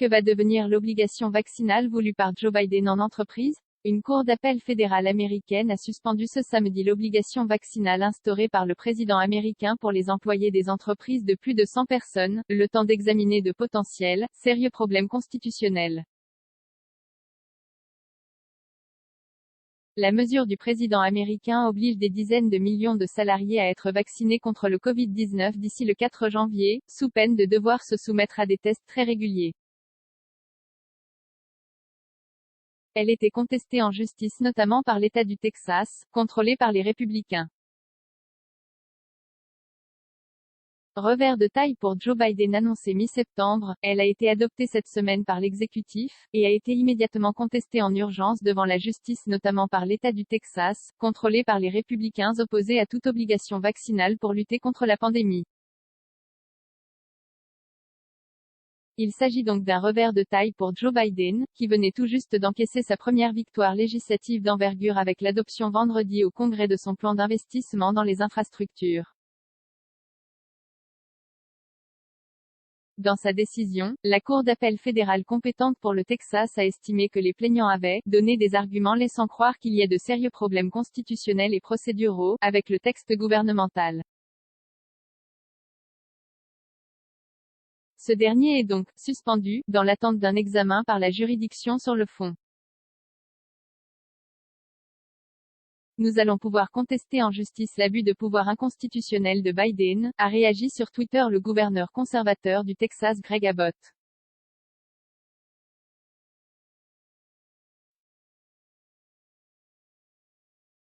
Que va devenir l'obligation vaccinale voulue par Joe Biden en entreprise? Une cour d'appel fédérale américaine a suspendu ce samedi l'obligation vaccinale instaurée par le président américain pour les employés des entreprises de plus de 100 personnes, le temps d'examiner de potentiels, sérieux problèmes constitutionnels. La mesure du président américain oblige des dizaines de millions de salariés à être vaccinés contre le Covid-19 d'ici le 4 janvier, sous peine de devoir se soumettre à des tests très réguliers. Elle était contestée en justice notamment par l'État du Texas, contrôlé par les républicains. Revers de taille pour Joe Biden annoncé mi-septembre, elle a été adoptée cette semaine par l'exécutif, et a été immédiatement contestée en urgence devant la justice notamment par l'État du Texas, contrôlé par les républicains opposés à toute obligation vaccinale pour lutter contre la pandémie. Il s'agit donc d'un revers de taille pour Joe Biden, qui venait tout juste d'encaisser sa première victoire législative d'envergure avec l'adoption vendredi au Congrès de son plan d'investissement dans les infrastructures. Dans sa décision, la Cour d'appel fédérale compétente pour le Texas a estimé que les plaignants avaient donné des arguments laissant croire qu'il y ait de sérieux problèmes constitutionnels et procéduraux avec le texte gouvernemental. Ce dernier est donc suspendu, dans l'attente d'un examen par la juridiction sur le fond. Nous allons pouvoir contester en justice l'abus de pouvoir inconstitutionnel de Biden, a réagi sur Twitter le gouverneur conservateur du Texas Greg Abbott.